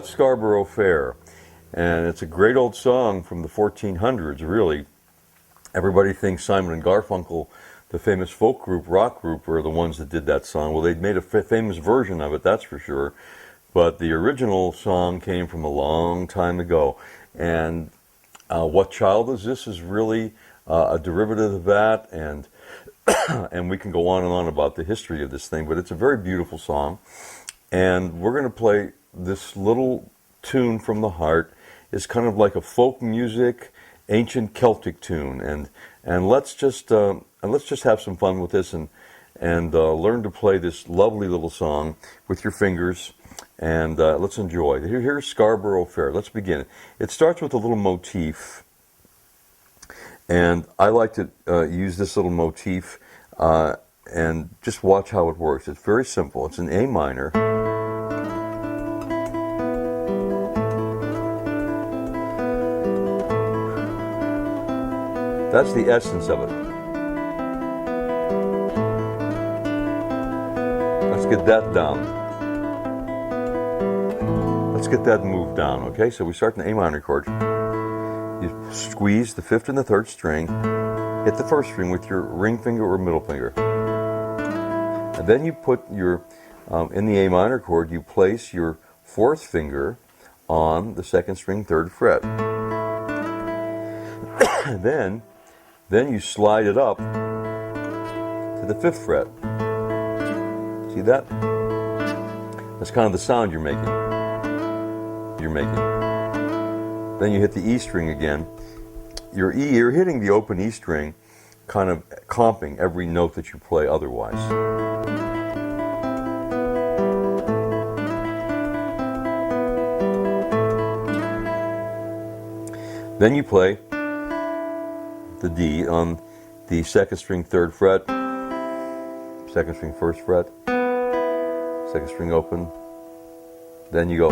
that's Scarborough Fair, and it's a great old song from the 1400s, really. Everybody thinks Simon and Garfunkel, the famous folk group, rock group, were the ones that did that song. Well, they'd made a famous version of it, that's for sure. But the original song came from a long time ago. And What Child Is This is really a derivative of that. And and we can go on and on about the history of this thing. But it's a very beautiful song. And we're going to play this little tune from the heart. It's kind of like a folk music, ancient Celtic tune. And let's just have some fun with this and learn to play this lovely little song with your fingers. And let's enjoy. Here's Scarborough Fair. Let's begin. It starts with a little motif. And I like to use this little motif and just watch how it works. It's very simple. It's in A minor. That's the essence of it. Let's get that down. Let's get that moved down, okay? So we start in the A minor chord. You squeeze the 5th and the 3rd string, hit the 1st string with your ring finger or middle finger. And then you put your, in the A minor chord, you place your 4th finger on the 2nd string, 3rd fret. And then you slide it up to the 5th fret. See that? That's kind of the sound you're making. Then you hit the E string again. You're hitting the open E string, kind of comping every note that you play otherwise. Then you play the D on the 2nd string, 3rd fret, 2nd string, 1st fret, 2nd string open. Then you go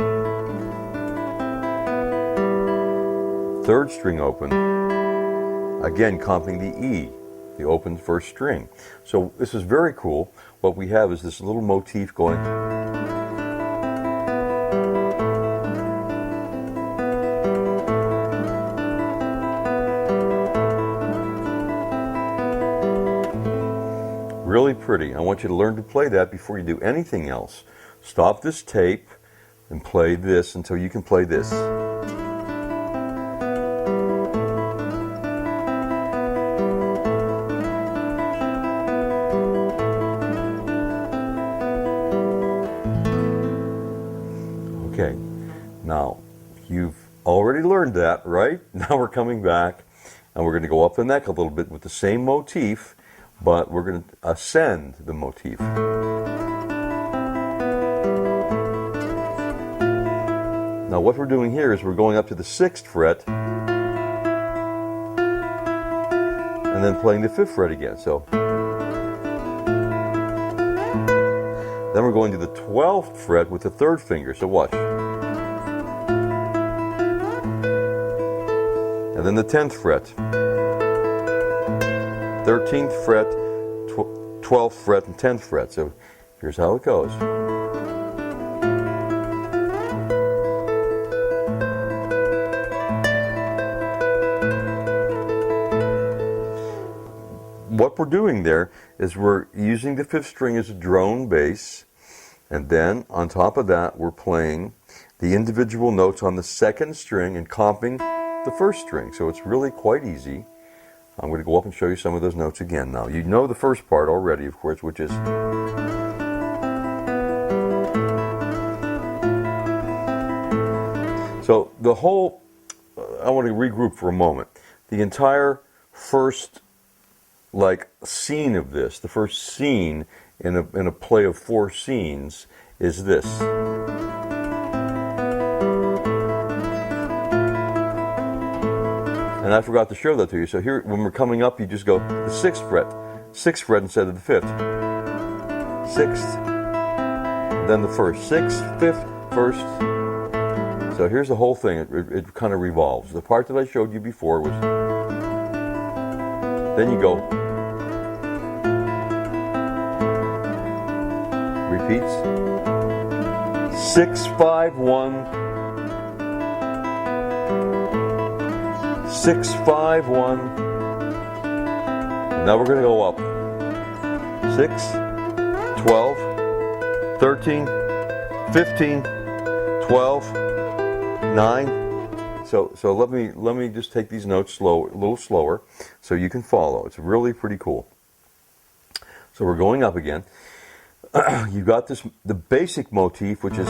3rd string open, again comping the E, the open 1st string. So this is very cool. What we have is this little motif going. Really pretty. I want you to learn to play that before you do anything else. Stop this tape and play this until you can play this. Okay, now you've already learned that, right? Now we're coming back and we're going to go up the neck a little bit with the same motif, but we're going to ascend the motif. Now what we're doing here is we're going up to the 6th fret and then playing the 5th fret again. So then we're going to the 12th fret with the 3rd finger. So watch. And then the 10th fret, 13th fret, 12th fret, and 10th fret. So here's how it goes. What we're doing there is we're using the 5th string as a drone bass, and then on top of that we're playing the individual notes on the 2nd string and comping the 1st string. So it's really quite easy. I'm going to go up and show you some of those notes again now. You know the first part already, of course, which is so the whole, I want to regroup for a moment. The entire first scene of this, the first scene in a play of 4 scenes is this. And I forgot to show that to you. So here, when we're coming up, you just go the 6th fret instead of the 5th. 6th, then the 1st. 6th, 5th, 1st. So here's the whole thing. It kind of revolves. The part that I showed you before was, then you go, repeats, 6, 5, 1, 6, 5, 1. Now we're going to go up. 6, 12, 13, 15, 12, 9. So let me just take these notes a little slower so you can follow. It's really pretty cool. So we're going up again. You got the basic motif, which is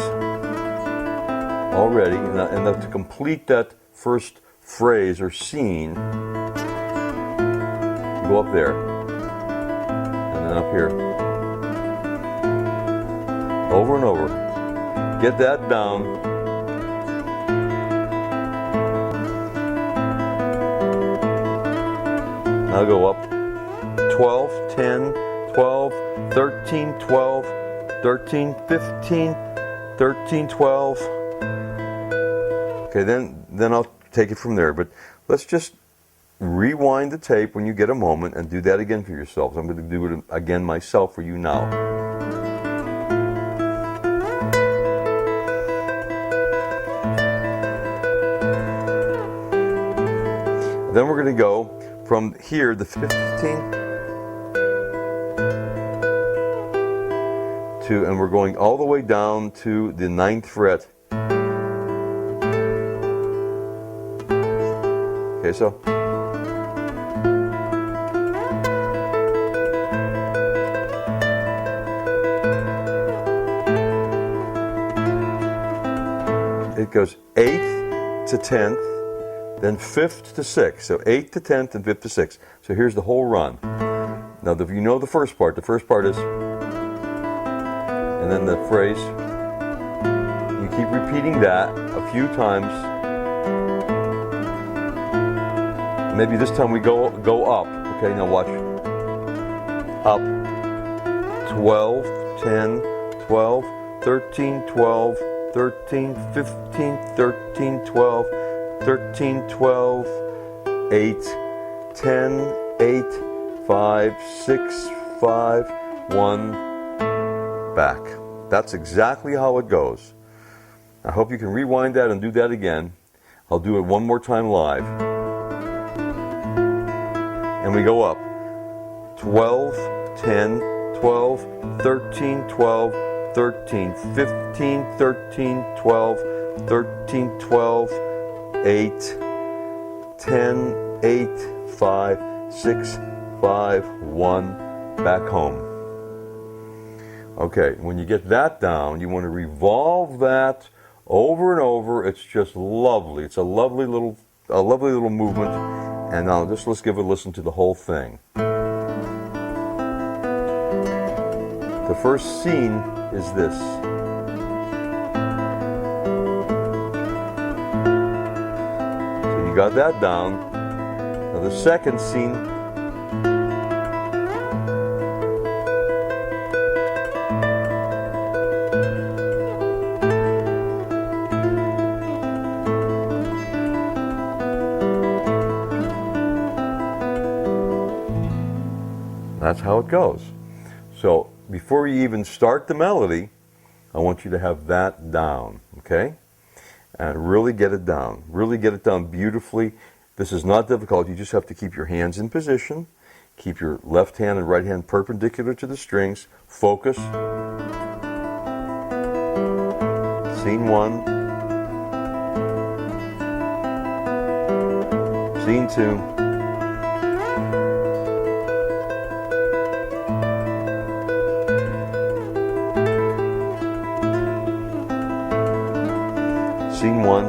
already, and to complete that first phrase or scene, you go up there, and then up here, over and over. Get that down. Now go up 12, 10, 12, 13, 12, 13, 15, 13, 12. Okay, then I'll take it from there. But let's just rewind the tape when you get a moment and do that again for yourselves. I'm going to do it again myself for you now. Then we're going to go from here, the 15, and we're going all the way down to the 9th fret. Okay, so. It goes 8th to 10th, then 5th to 6th. So 8th to 10th and 5th to 6th. So here's the whole run. Now, if you know the first part is, and then the phrase, you keep repeating that a few times. Maybe this time we go up. Okay, now watch. Up. 12, 10, 12, 13, 12, 13, 15, 13, 12, 13, 12, 8, 10, 8, 5, 6, 5, 1, back. That's exactly how it goes. I hope you can rewind that and do that again. I'll do it one more time live. And we go up. 12, 10, 12, 13, 12, 13, 15, 13, 12, 13, 12, 8, 10, 8, 5, 6, 5, 1, back home. Okay, when you get that down, you want to revolve that over and over. It's just lovely. It's a lovely little movement. And now let's give a listen to the whole thing. The first scene is this. So you got that down. Now the second scene. That's how it goes. So before you even start the melody, I want you to have that down, okay? And really get it down. Really get it down beautifully. This is not difficult. You just have to keep your hands in position. Keep your left hand and right hand perpendicular to the strings. Focus. Scene 1. Scene 2. Scene 1.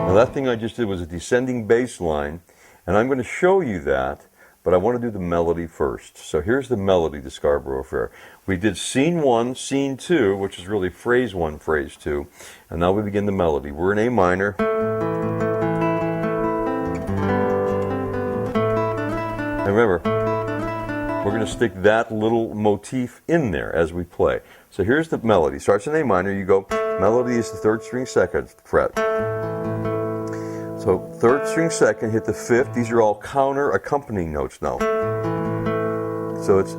Now that thing I just did was a descending bass line. And I'm going to show you that, but I want to do the melody first. So here's the melody, the Scarborough Fair. We did scene 1, scene 2, which is really phrase 1, phrase 2. And now we begin the melody. We're in A minor. And remember, we're going to stick that little motif in there as we play. So here's the melody. Starts in A minor. You go, melody is the 3rd string 2nd fret. So 3rd string 2nd, hit the 5th. These are all counter accompanying notes now. So it's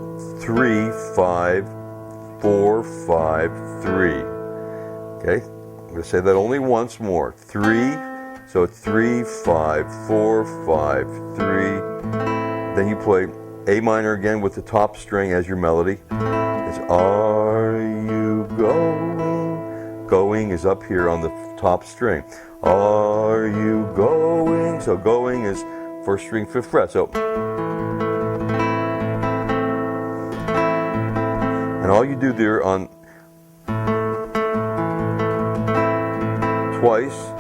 3, 5, 4, 5, 3. Okay, I'm going to say that only once more. 3, so it's 3, 5, 4, 5, 3. Then you play A minor again with the top string as your melody. It's are you going? Going is up here on the top string. Are you going? So going is 1st string 5th fret. So, and all you do there on twice,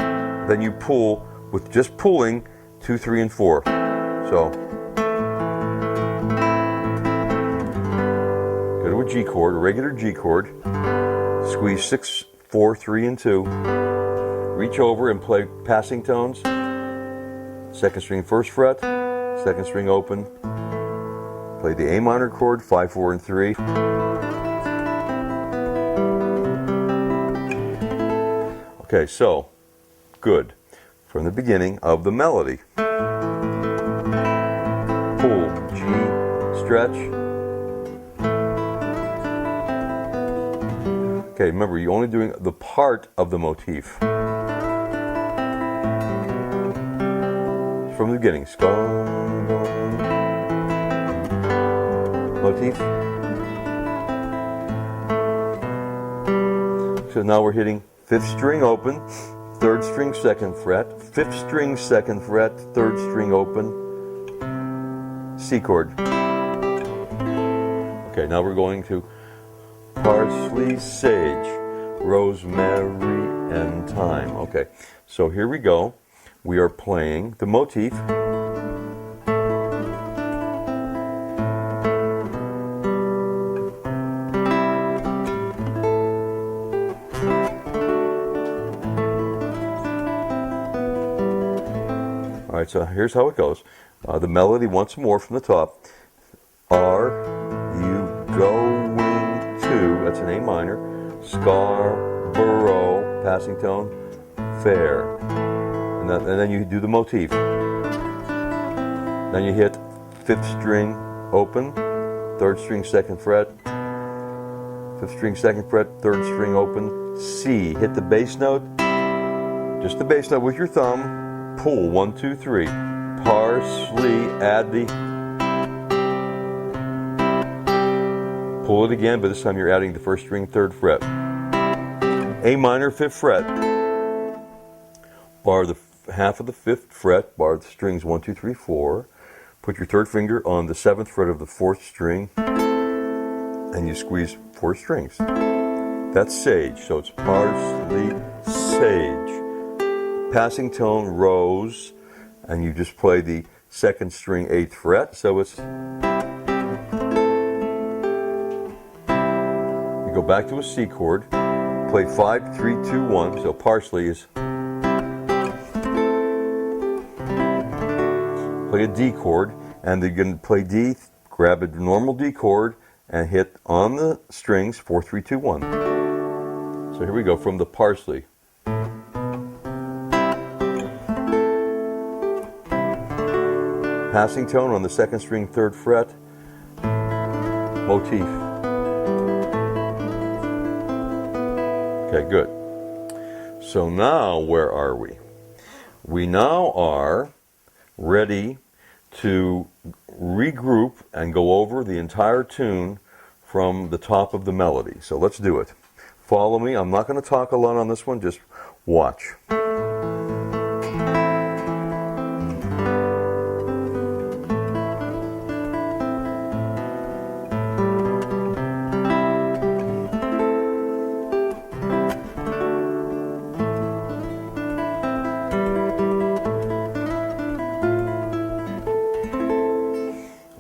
then you pull with just pulling 2, 3, and 4. So go to a G chord, a regular G chord, squeeze 6, 4, 3, and 2. Reach over and play passing tones. 2nd string 1st fret, 2nd string open. Play the A minor chord, 5, 4, and 3. Okay, so good. From the beginning of the melody. Pull, G, stretch. Okay, remember, you're only doing the part of the motif. From the beginning, motif. So now we're hitting 5th string open, 3rd string 2nd fret, 5th string 2nd fret, 3rd string open, C chord. Okay, now we're going to parsley, sage, rosemary, and thyme. Okay, so here we go. We are playing the motif. All right, so here's how it goes. The melody once more from the top. Are you going to, that's an A minor, Scarborough, passing tone, fair. And then you do the motif. Then you hit 5th string open, 3rd string 2nd fret, 5th string 2nd fret, 3rd string open, C. Hit the bass note, just the bass note with your thumb, pull 1, 2, 3. Parsley, add the, pull it again, but this time you're adding the 1st string 3rd fret. A minor 5th fret, bar the half of the 5th fret, bar the strings 1, 2, 3, 4. Put your 3rd finger on the 7th fret of the 4th string, and you squeeze 4 strings. That's sage, so it's parsley, sage. Passing tone, rose, and you just play the 2nd string 8th fret, so it's, you go back to a C chord, play 5, 3, 2, 1, so parsley is, play a D chord, and then you're going to play D, grab a normal D chord, and hit on the strings 4, 3, 2, 1. So here we go from the parsley. Passing tone on the 2nd string 3rd fret, motif. Okay, good. So now where are we? We now are ready to regroup and go over the entire tune from the top of the melody. So let's do it. Follow me. I'm not going to talk a lot on this one, just watch.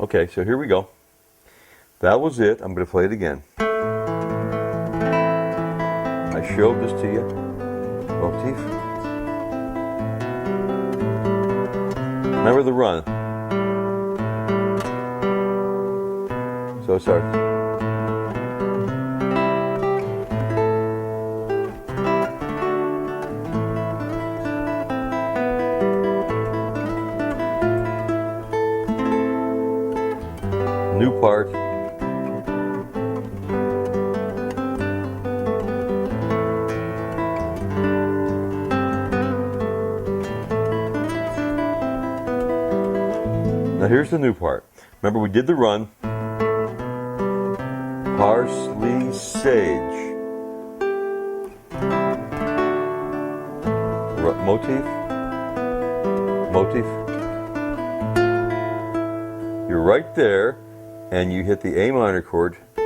Okay, so here we go. That was it. I'm going to play it again. I showed this to you. Motif. Remember the run. So it starts. New part. Now here's the new part. Remember we did the run. Parsley, sage. Motif. Motif. You're right there, and you hit the A minor chord. Hit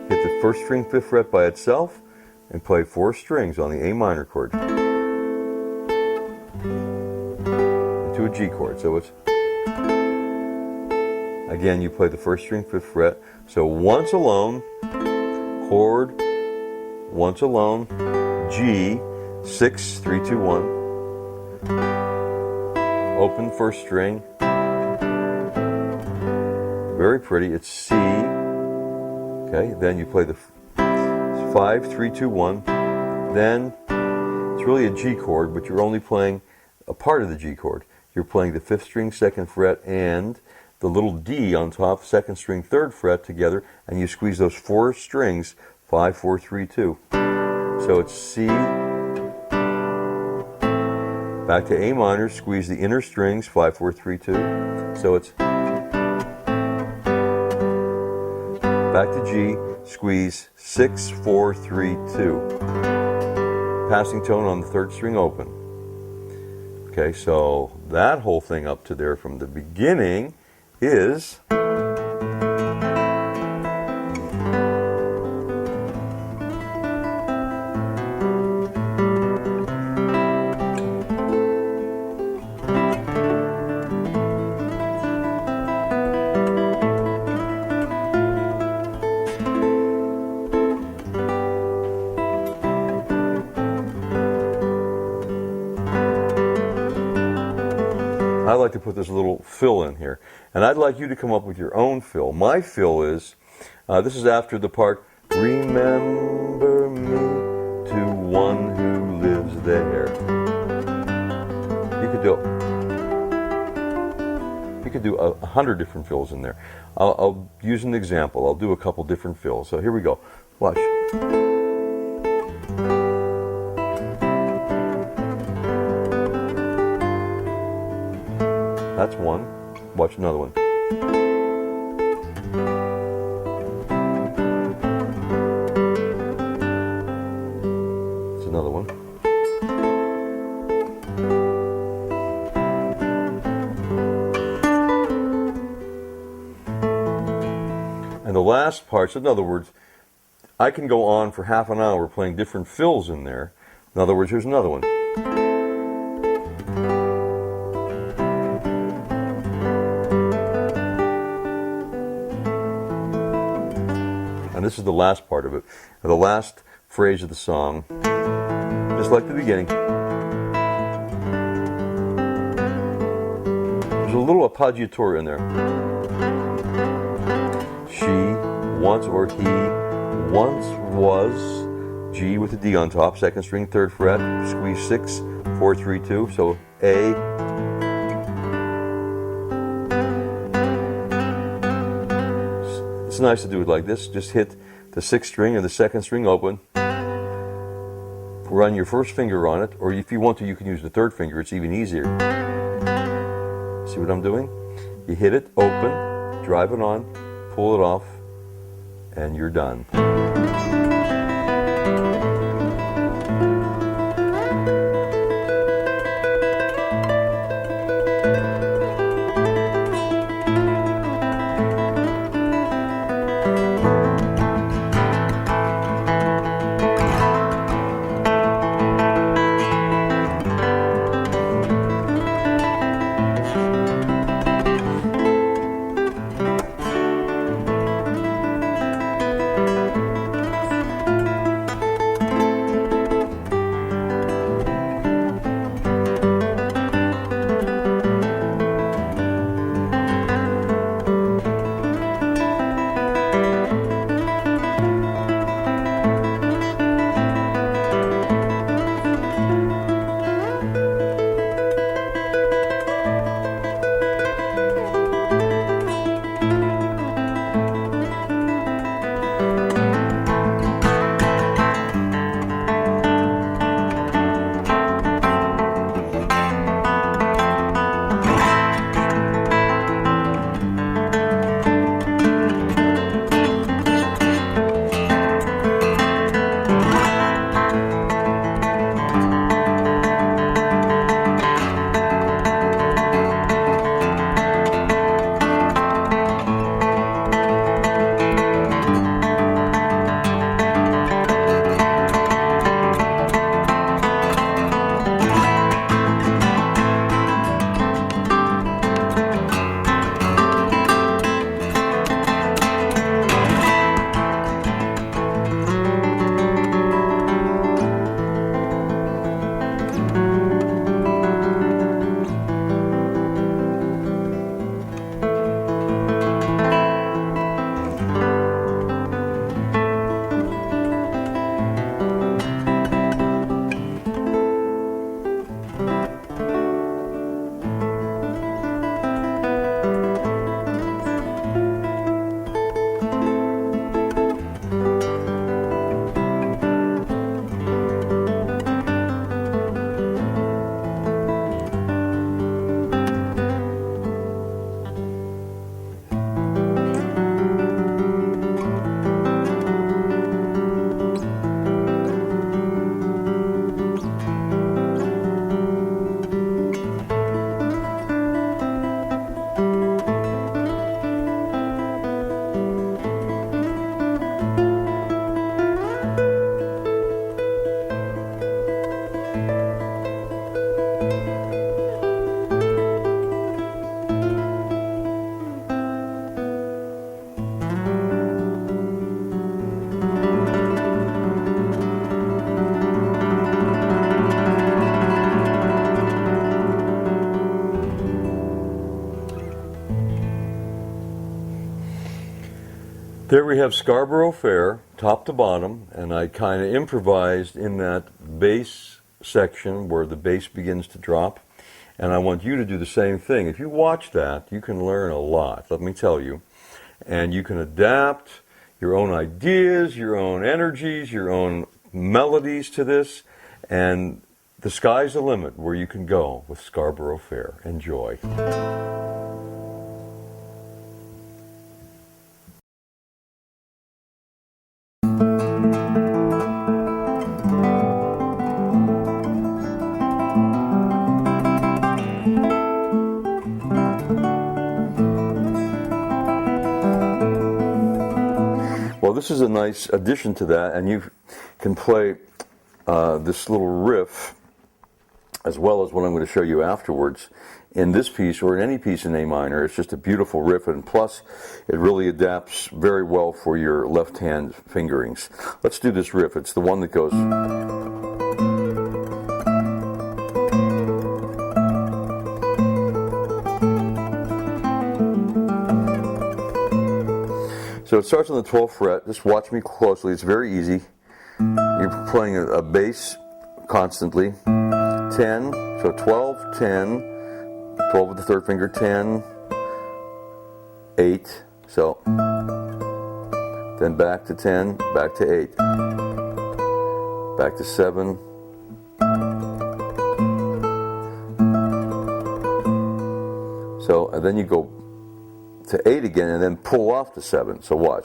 the first string 5th fret by itself, and play 4 strings on the A minor chord. To a G chord. So it's, again, you play the first string 5th fret. So once alone, chord, once alone, G, 6, 3, 2, 1. Open first string. Very pretty. It's C. Okay, then you play the 5, 3, 2, 1. Then it's really a G chord, but you're only playing a part of the G chord. You're playing the 5th string 2nd fret and the little D on top, 2nd string 3rd fret together, and you squeeze those 4 strings, 5, 4, 3, 2. So it's C, back to A minor, squeeze the inner strings, 5, 4, 3, 2. So it's back to G, squeeze 6, 4, 3, 2. Passing tone on the 3rd string open. Okay, so that whole thing up to there from the beginning is I like to put this little fill in here, and I'd like you to come up with your own fill. My fill is, this is after the part, remember me to one who lives there. You could do 100 different fills in there. I'll use an example. I'll do a couple different fills. So here we go. Watch. That's one. Watch another one. It's another one. And the last part, so in other words, I can go on for half an hour playing different fills in there. In other words, here's another one. And this is the last part of it, the last phrase of the song, just like the beginning. There's a little appoggiatura in there. She once, or he once was, G with the D on top, 2nd string 3rd fret, squeeze 6, 4, 3, 2, so A. It's nice to do it like this. Just hit the 6th string and the 2nd string open. Run your first finger on it, or if you want to, you can use the 3rd finger. It's even easier. See what I'm doing? You hit it, open, drive it on, pull it off, and you're done. There we have Scarborough Fair, top to bottom, and I kind of improvised in that bass section where the bass begins to drop, and I want you to do the same thing. If you watch that, you can learn a lot, let me tell you, and you can adapt your own ideas, your own energies, your own melodies to this, and the sky's the limit where you can go with Scarborough Fair. Enjoy. Well, this is a nice addition to that, and you can play this little riff as well as what I'm going to show you afterwards in this piece or in any piece in A minor. It's just a beautiful riff, and plus it really adapts very well for your left hand fingerings. Let's do this riff. It's the one that goes. So it starts on the 12th fret. Just watch me closely. It's very easy. You're playing a bass constantly. 10, so 12, 10, 12 with the third finger, 10, 8, so then back to 10, back to 8, back to 7, so, and then you go to 8 again and then pull off to 7. So watch.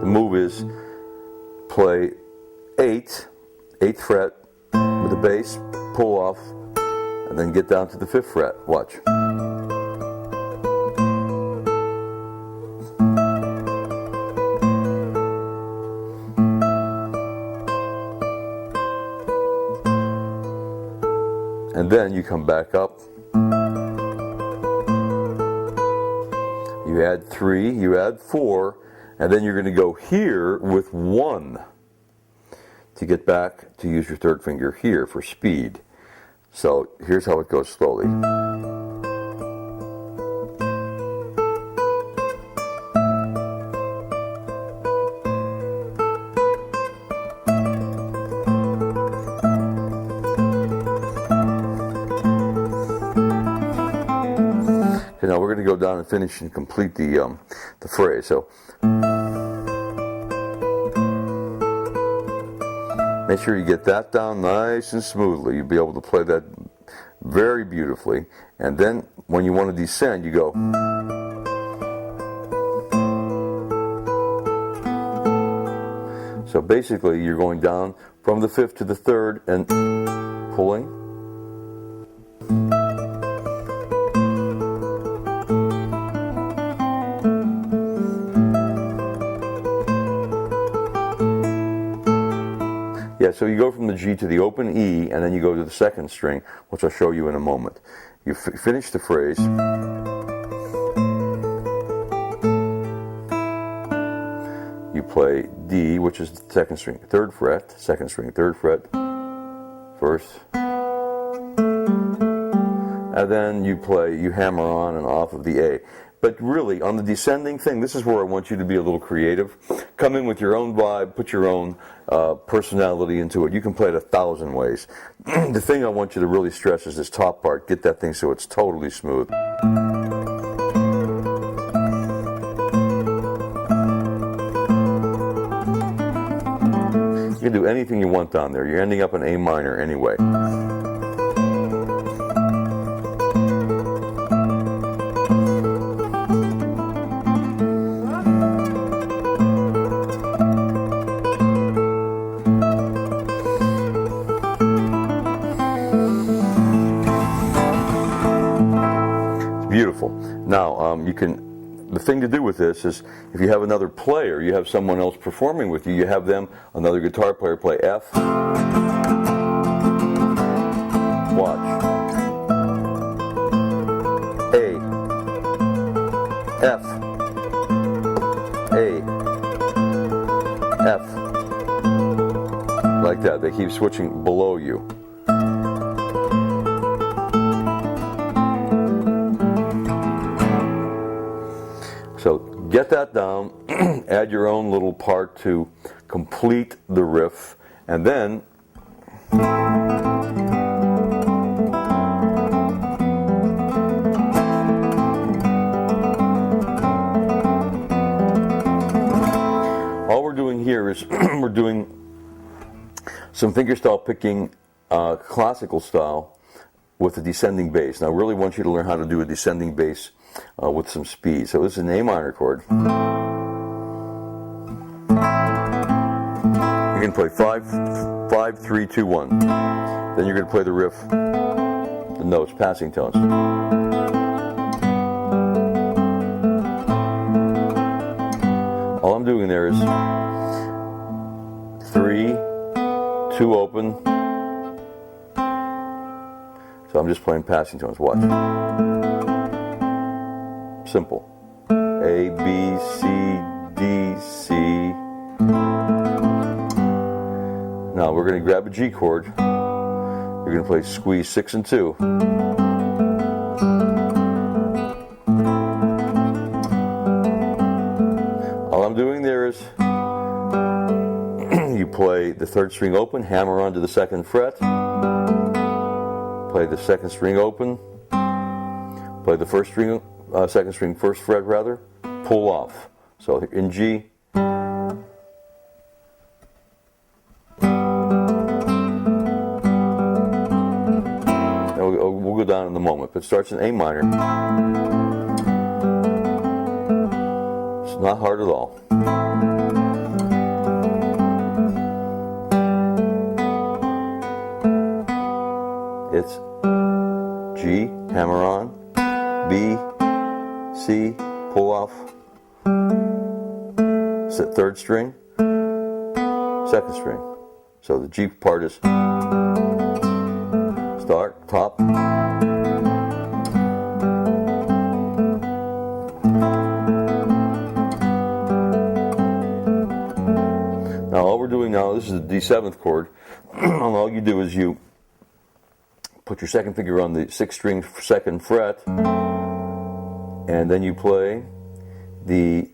The move is play 8th fret with the bass, pull off, and then get down to the 5th fret. Watch. And then you come back up, you add 3, you add 4, and then you're going to go here with 1 to get back to use your third finger here for speed. So here's how it goes slowly. Now we're going to go down and finish and complete the phrase. So make sure you get that down nice and smoothly. You'll be able to play that very beautifully. And then when you want to descend, you go. So basically you're going down from the 5th to the 3rd and pulling. Yeah, so you go from the G to the open E, and then you go to the 2nd string, which I'll show you in a moment. You finish the phrase. You play D, which is the 2nd string, 3rd fret, 2nd string, 3rd fret, 1st. And then you hammer on and off of the A. But really, on the descending thing, this is where I want you to be a little creative. Come in with your own vibe, put your own personality into it. You can play it 1,000 ways. The thing I want you to really stress is this top part. Get that thing so it's totally smooth. You can do anything you want down there. You're ending up in A minor anyway. Beautiful. Now, the thing to do with this is, if you have another player, you have someone else performing with you, you have them, another guitar player, play F. Watch. A. F. A. F. like that. They keep switching below you. So get that down, add your own little part to complete the riff, and then all we're doing here is we're doing some fingerstyle picking, classical style, with a descending bass. Now I really want you to learn how to do a descending bass with some speed. So this is an A minor chord. You're going to play 5, 3, 2, 1. Then you're going to play the riff, the notes, passing tones. All I'm doing there is 3, 2 open. So I'm just playing passing tones. Watch. Simple. A, B, C, D, C. Now we're going to grab a G chord. You're going to play squeeze 6 and 2. All I'm doing there is you play the 3rd string open, hammer onto the 2nd fret, play the 2nd string open, play the 1st string, 2nd string 1st fret rather, pull off. So in G, we'll go down in a moment, but it starts in A minor. It's not hard at all. It's G, hammer on, B, C, pull off, 3rd string, 2nd string. So the G part is start, top. Now all we're doing now, this is the D7th chord, and all you do is you put your 2nd finger on the 6th string 2nd fret, and then you play the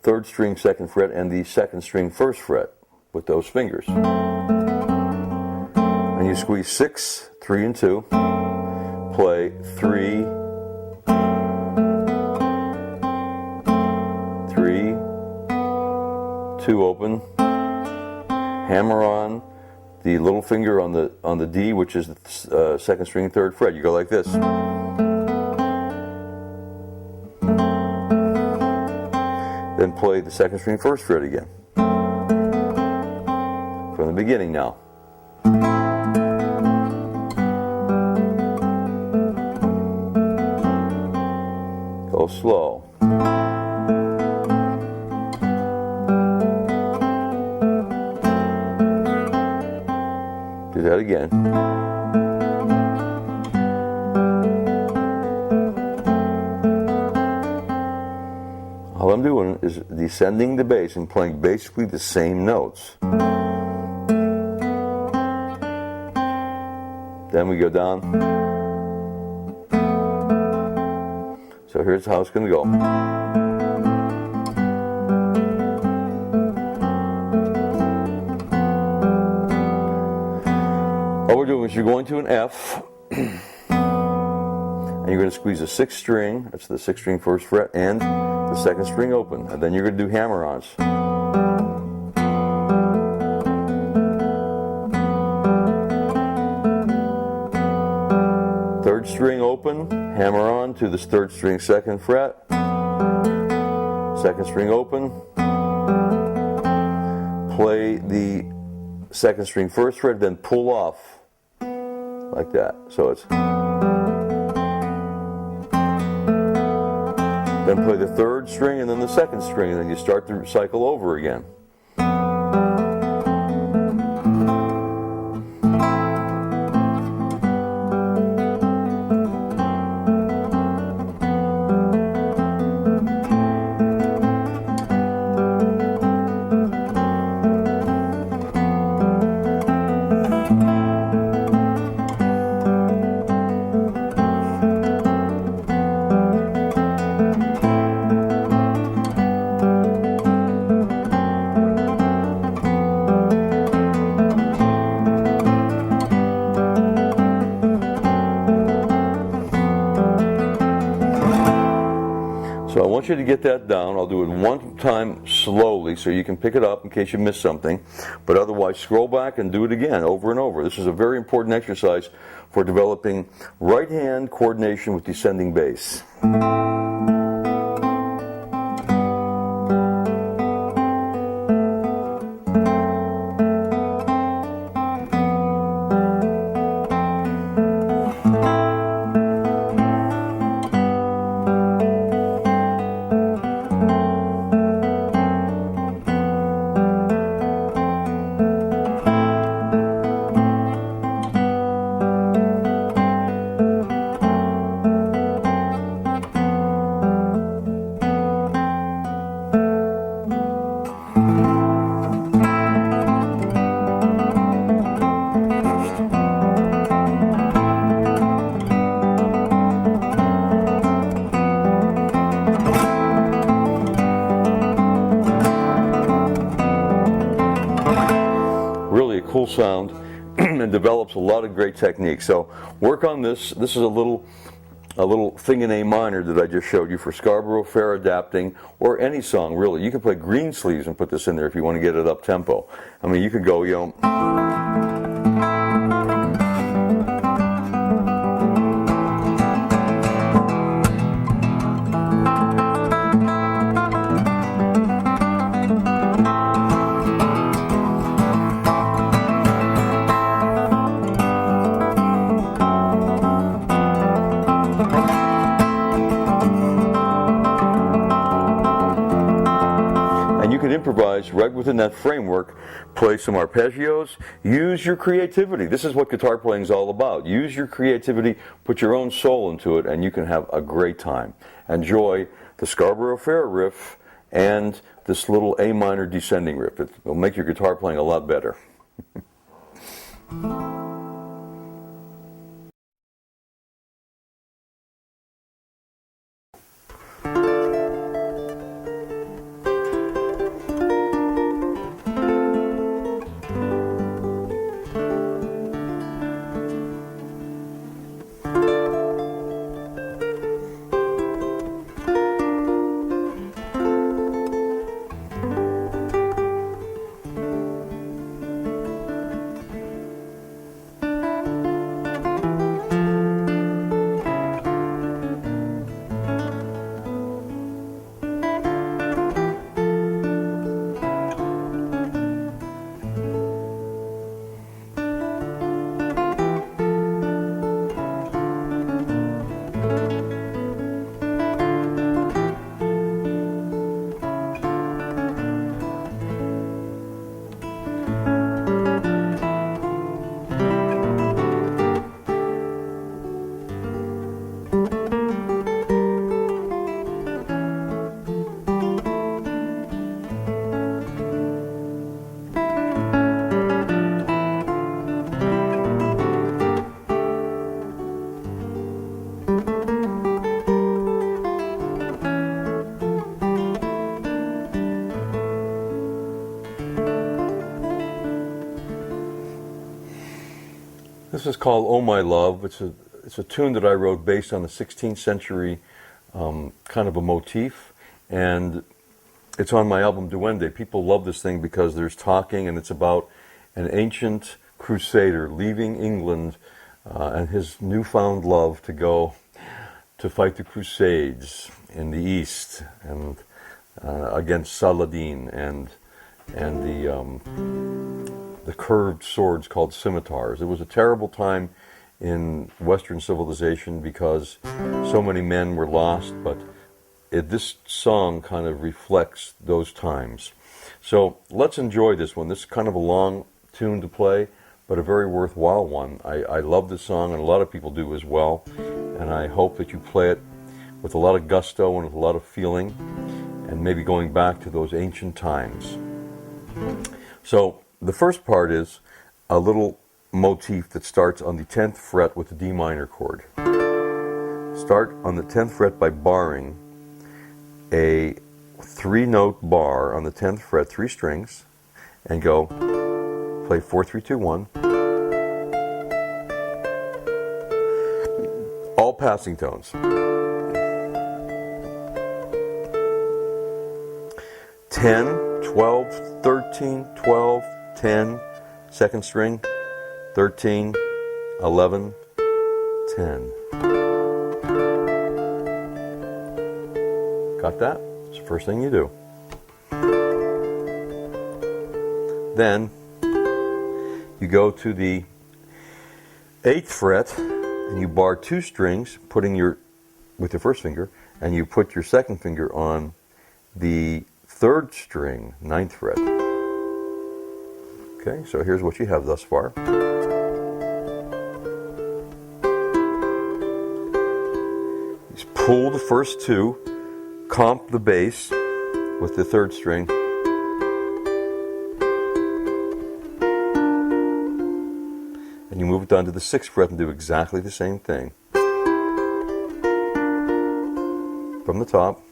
3rd string 2nd fret and the 2nd string 1st fret with those fingers. And you squeeze 6, 3 and 2, play 3, 3, 2 open, hammer on the little finger on the D, which is the 2nd string 3rd fret. You go like this. Then play the 2nd string 1st fret again. From the beginning now. Go slow. Do that again. All I'm doing is descending the bass and playing basically the same notes. Then we go down. So here's how it's going to go. All we're doing is you're going to an F, and you're going to squeeze a 6th string, that's the 6th string 1st fret, and the 2nd string open, and then you're going to do hammer-ons. 3rd string open, hammer on to this 3rd string 2nd fret, 2nd string open, play the 2nd string 1st fret, then pull off like that. So it's then play the 3rd string and then the 2nd string, and then you start the cycle over again. you to get that down. I'll do it one time slowly so you can pick it up in case you missed something. But otherwise, scroll back and do it again over and over. This is a very important exercise for developing right hand coordination with descending bass. Really a cool sound and develops a lot of great techniques. So work on this. This is a little thing in A minor that I just showed you for Scarborough Fair adapting, or any song really. You can play Greensleeves and put this in there if you want to get it up tempo. I mean, you could go, you know. Improvise right within that framework, play some arpeggios, use your creativity. This is what guitar playing is all about. Use your creativity, put your own soul into it, and you can have a great time. Enjoy the Scarborough Fair riff and this little A minor descending riff. It will make your guitar playing a lot better. This is called Oh My Love. It's a tune that I wrote based on the 16th century kind of a motif, and it's on my album Duende. People love this thing because there's talking, and it's about an ancient crusader leaving England and his newfound love to go to fight the Crusades in the East and against Saladin and the curved swords called scimitars. It was a terrible time in Western civilization because so many men were lost, but this song kind of reflects those times. So let's enjoy this one. This is kind of a long tune to play, but a very worthwhile one. I love this song, and a lot of people do as well, and I hope that you play it with a lot of gusto and with a lot of feeling, and maybe going back to those ancient times. So the first part is a little motif that starts on the 10th fret with the D minor chord. Start on the 10th fret by barring a 3-note bar on the 10th fret, 3 strings, and go play 4, 3, 2, 1. All passing tones. 10, 12, 13, 12, 10, second string, 13, 11, 10. Got that? It's the first thing you do. Then you go to the 8th fret and you bar 2 strings, putting with your first finger, and you put your second finger on the 3rd string, 9th fret. Okay, so here's what you have thus far. Just pull the first 2, comp the bass with the 3rd string, and you move it down to the 6th fret and do exactly the same thing. From the top.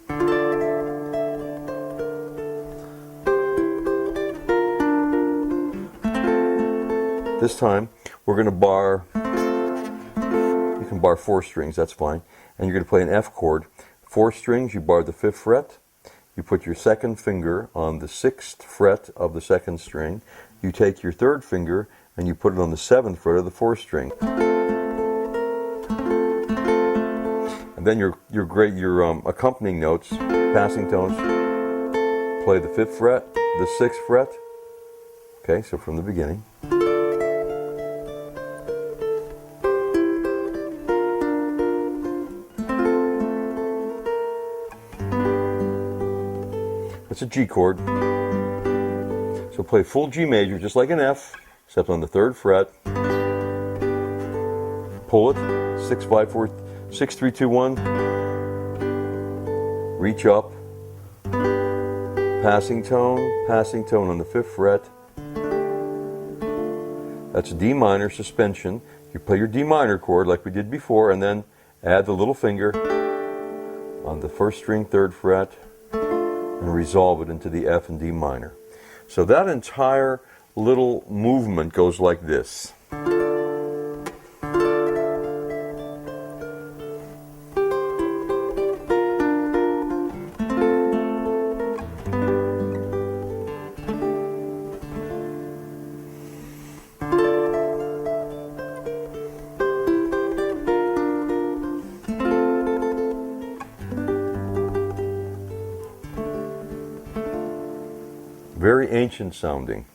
This time we're going to bar, you can bar 4 strings, that's fine, and you're going to play an F chord. 4 strings, you bar the 5th fret, you put your second finger on the 6th fret of the 2nd string, you take your 3rd finger and you put it on the 7th fret of the 4th string. And then your accompanying notes, passing tones, play the 5th fret, the 6th fret. Okay, so from the beginning. It's a G chord. So play full G major, just like an F, except on the 3rd fret. Pull it, 6, 5, 4, 6, 3, 2, 1. Reach up. Passing tone on the 5th fret. That's D minor suspension. You play your D minor chord like we did before, and then add the little finger on the 1st string, 3rd fret, and resolve it into the F and D minor. So that entire little movement goes like this. Very ancient sounding,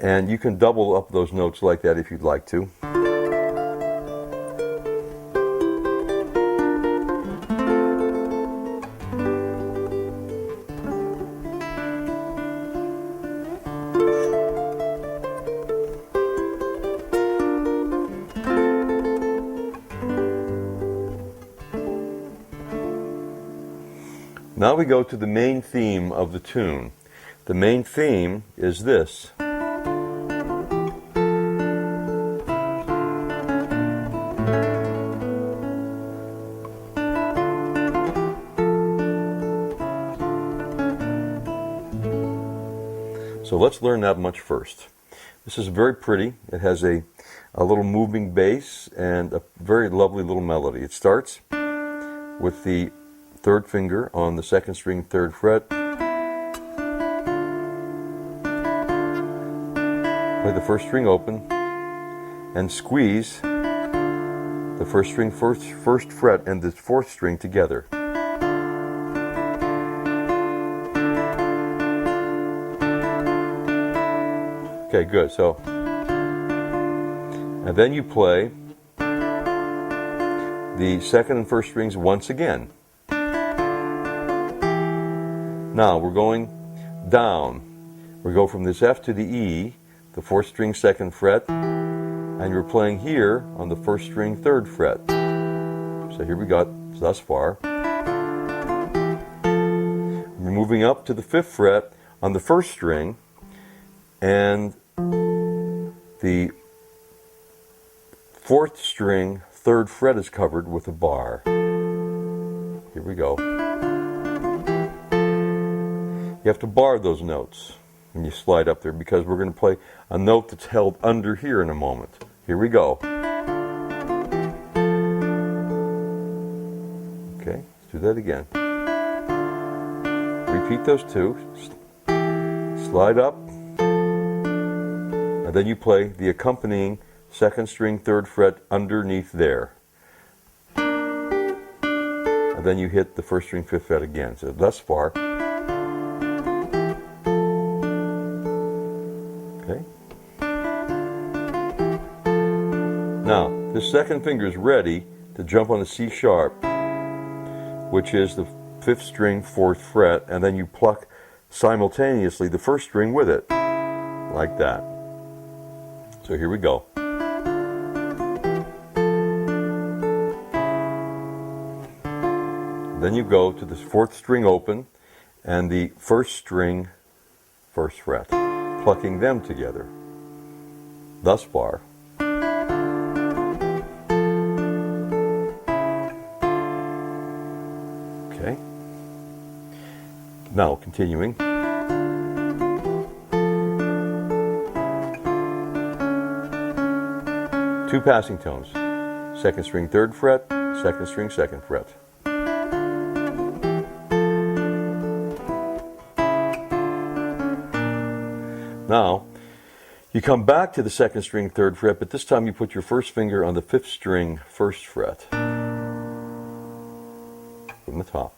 and you can double up those notes like that if you'd like to. Now we go to the main theme of the tune. The main theme is this. So let's learn that much first. This is very pretty. It has a little moving bass and a very lovely little melody. It starts with the 3rd finger on the 2nd string, 3rd fret. Play the 1st string open and squeeze the 1st string, 1st fret and the 4th string together. Okay, good. So, and then you play the 2nd and 1st strings once again. Now we're going down. We go from this F to the E, the 4th string, 2nd fret, and you're playing here on the 1st string, 3rd fret. So here we got thus far. We're moving up to the 5th fret on the 1st string, and the 4th string, 3rd fret is covered with a bar. Here we go. You have to bar those notes when you slide up there, because we're going to play a note that's held under here in a moment. Here we go. Okay, let's do that again. Repeat those two. slide up, and then you play the accompanying second string, third fret underneath there. And then you hit the first string, fifth fret again. So thus far. Okay. Now, this second finger is ready to jump on the C sharp, which is the fifth string, fourth fret, and then you pluck simultaneously the first string with it, like that. So here we go. Then you go to the fourth string open and the first string, first fret, plucking them together. Thus far. Okay. Now continuing. Two passing tones. Second string, third fret, second string, second fret. Now, you come back to the second string, third fret, but this time you put your first finger on the fifth string, first fret. From the top.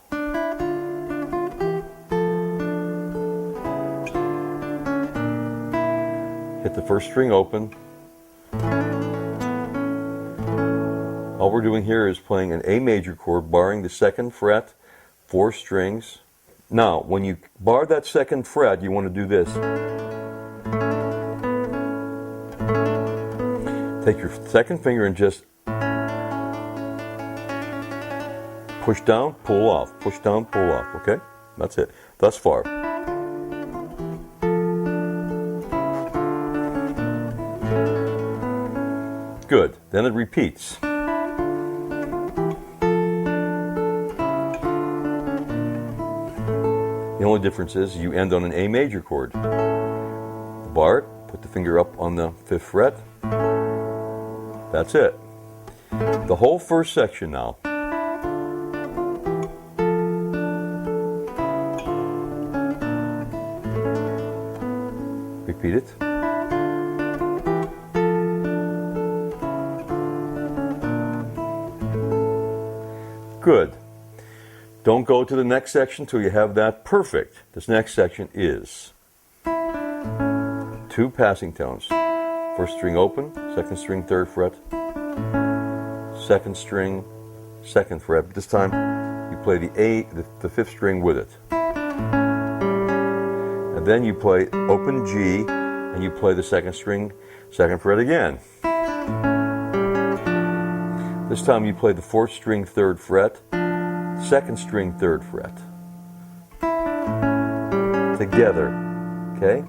Hit the first string open. All we're doing here is playing an A major chord, barring the second fret, four strings. Now, when you bar that second fret, you want to do this. Take your second finger and just push down, pull off, push down, pull off, okay? That's it, thus far. Good, then it repeats. The only difference is you end on an A major chord. Bar it, put the finger up on the fifth fret. That's it. The whole first section now. Repeat it. Good. Don't go to the next section till you have that perfect. This next section is two passing tones. First string open, second string, third fret, second string, second fret. This time you play the A, the fifth string with it. And then you play open G, and you play the second string, second fret again. This time you play the fourth string, third fret, second string, third fret. Together, okay?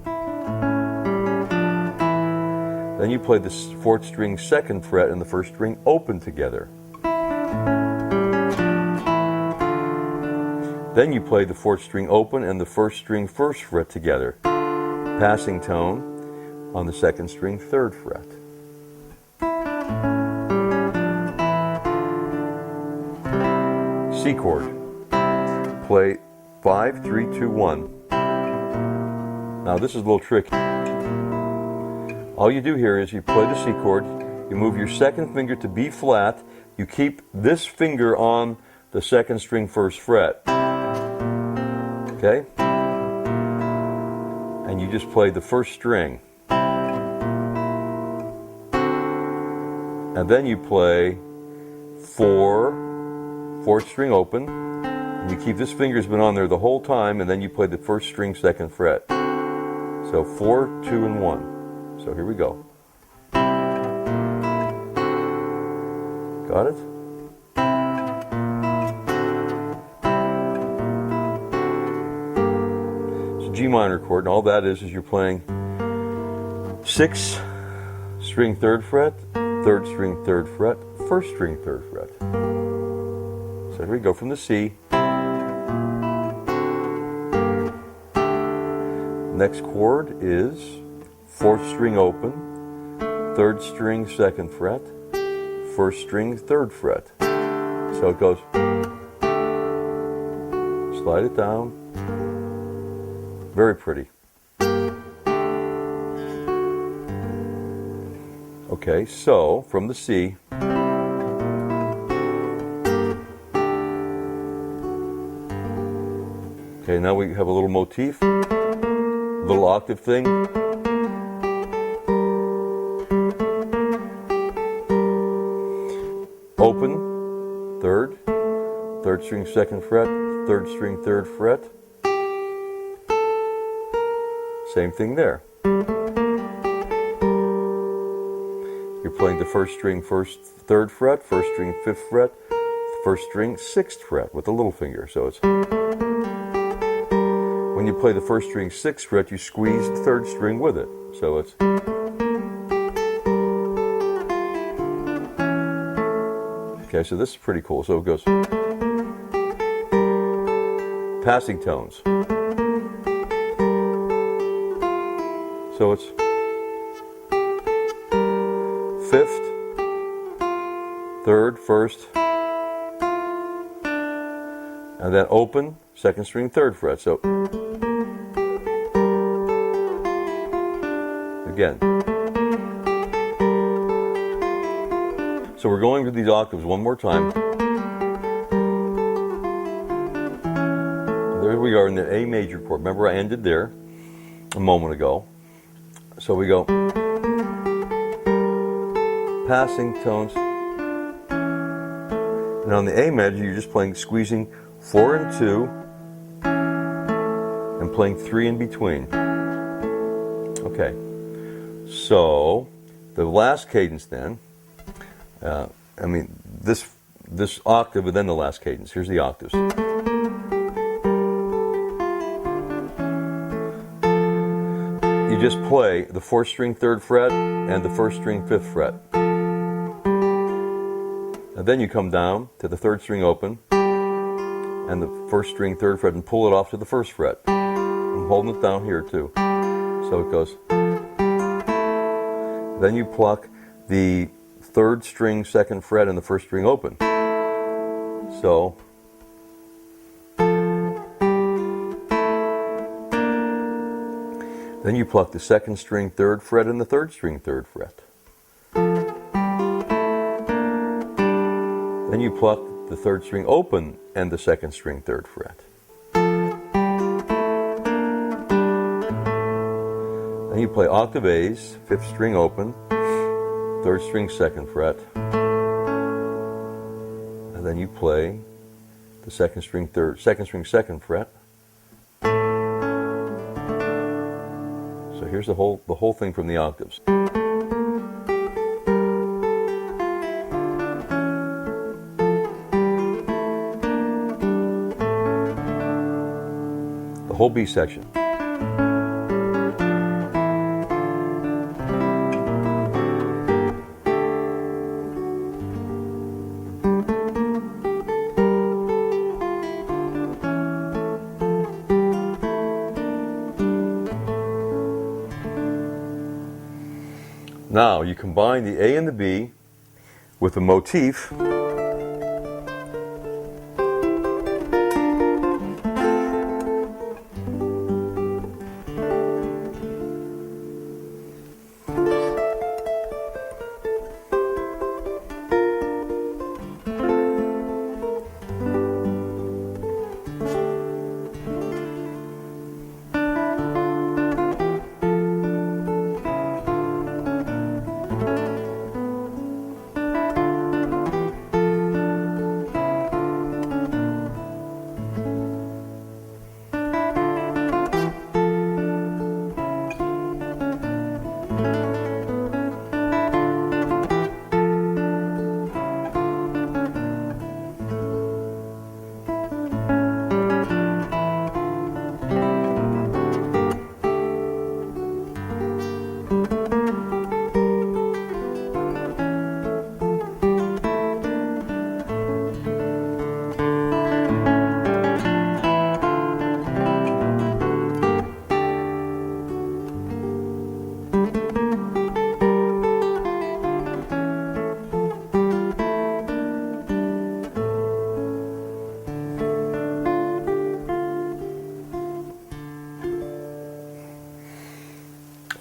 Then you play the fourth string, second fret, and the first string open together. Then you play the fourth string open and the first string, first fret together. Passing tone on the second string, third fret. C chord. Play 5, 3, 2, 1. Now this is a little tricky. All you do here is you play the C chord, you move your second finger to B flat, you keep this finger on the second string, first fret. Okay? And you just play the first string. And then you play 4, fourth string open, and you keep this finger's been on there the whole time, and then you play the first string, second fret. So 4, 2, and 1. So here we go. Got it? It's a G minor chord, and all that is you're playing 6 string, third fret, third string, third fret, first string, third fret. So here we go from the C. Next chord is fourth string open, third string, second fret, first string, third fret. So it goes, slide it down, very pretty. Okay, so from the C, okay, now we have a little motif, a little octave thing. Open, third string, second fret, third string, third fret. Same thing there. You're playing the first string, third fret, first string, fifth fret, first string, sixth fret with the little finger. So it's when you play the first string, sixth fret, you squeeze the third string with it. So it's okay. So this is pretty cool. So it goes passing tones. So it's fifth, third, first, and then open, second string, third fret. So again. So we're going through these octaves one more time. There we are in the A major chord. Remember I ended there a moment ago. So we go passing tones. And on the A major, you're just playing, squeezing 4 and 2 and playing 3 in between. Okay. So the last cadence then, this octave and then the last cadence. Here's the octaves. You just play the fourth string, third fret, and the first string, fifth fret. And then you come down to the third string open and the first string, third fret, and pull it off to the first fret. I'm holding it down here too. So it goes. Then you pluck the third string, second fret, and the first string open. So then you pluck the second string, third fret, and the third string, third fret. Then you pluck the third string open and the second string, third fret. Then you play octave A's, fifth string open, third string, second fret. And then you play the second string, second fret. So here's the whole thing from the octaves. The whole B section. Now you combine the A and the B with a motif.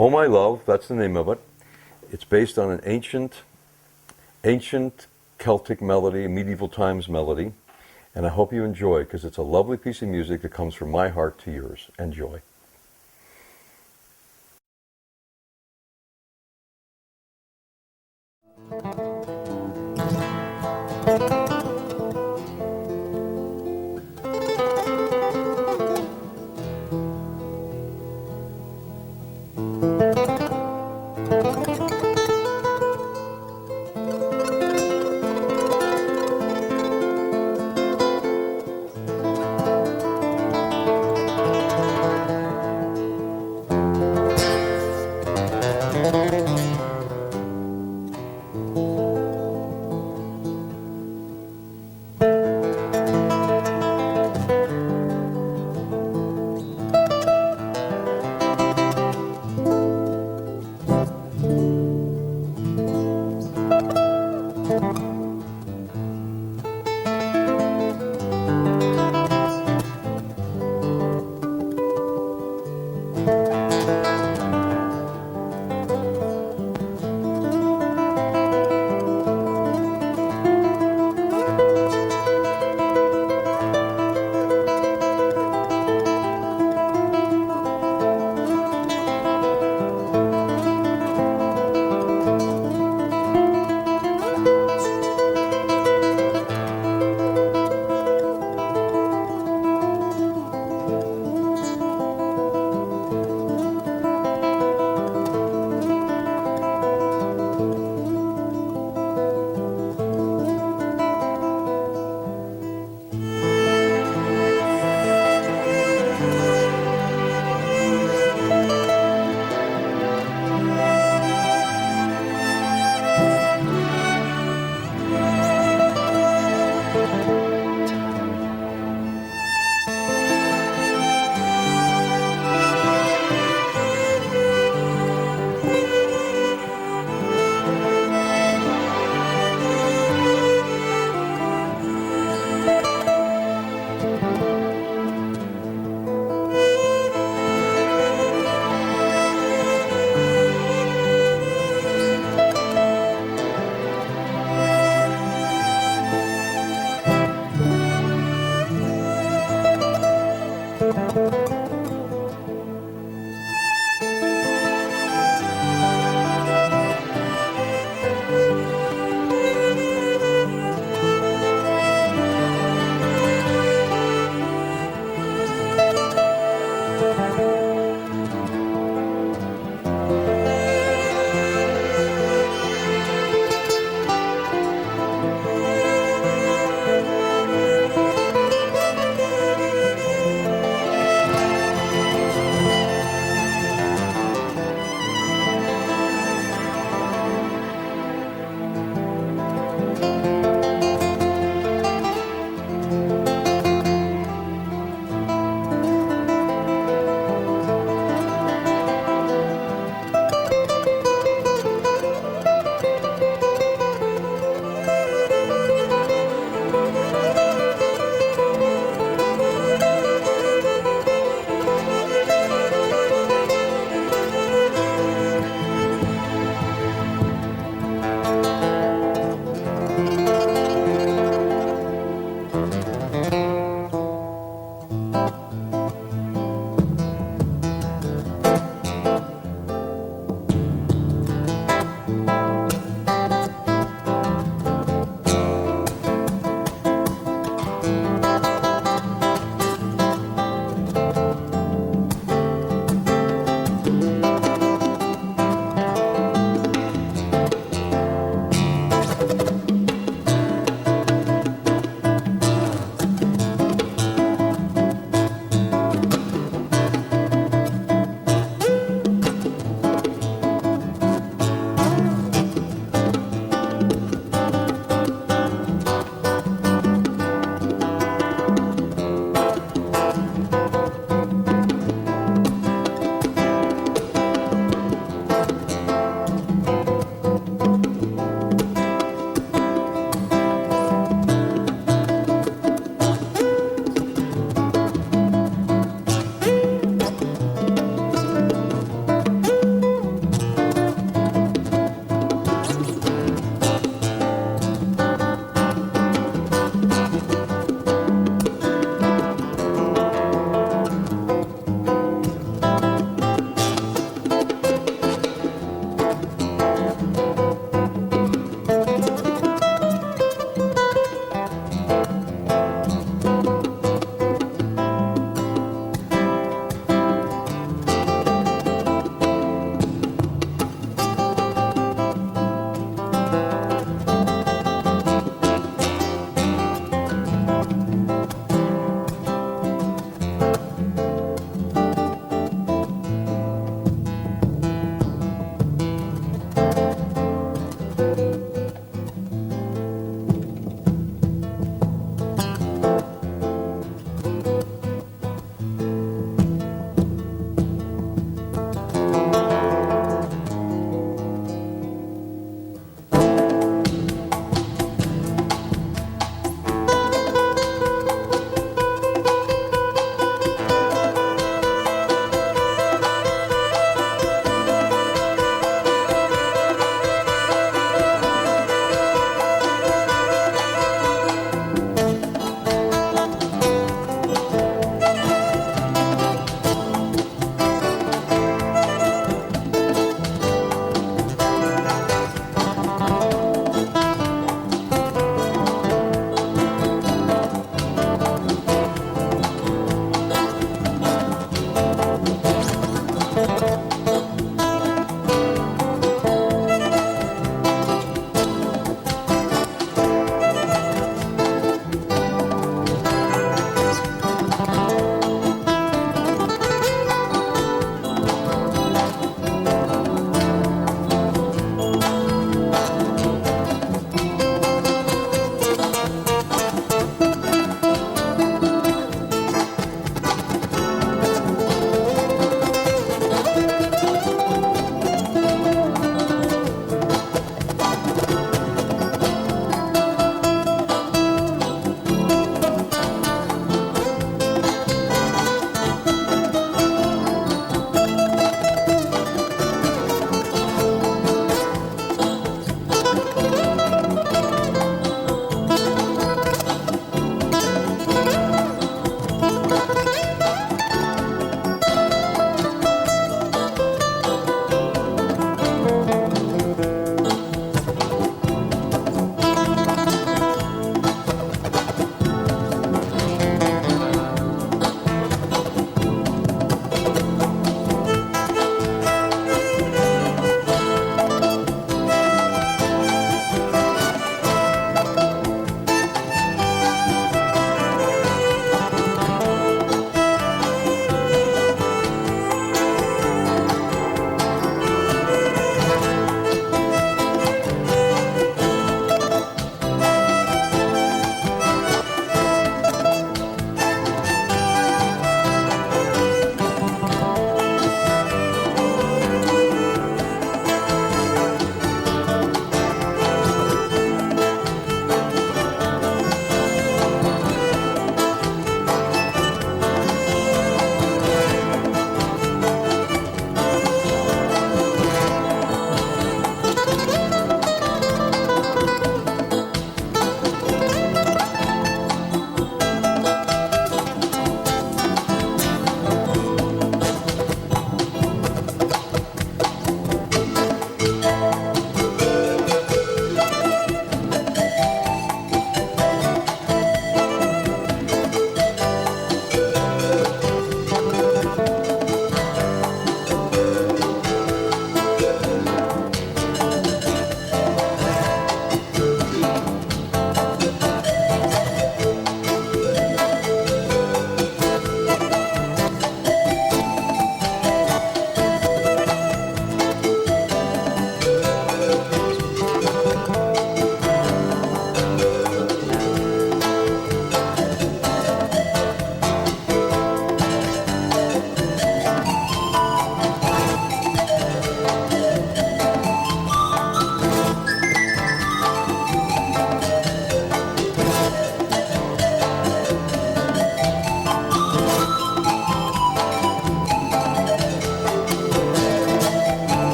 Oh My Love, that's the name of it. It's based on an ancient Celtic melody, a medieval times melody, and I hope you enjoy it because it's a lovely piece of music that comes from my heart to yours. Enjoy.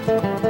Thanks.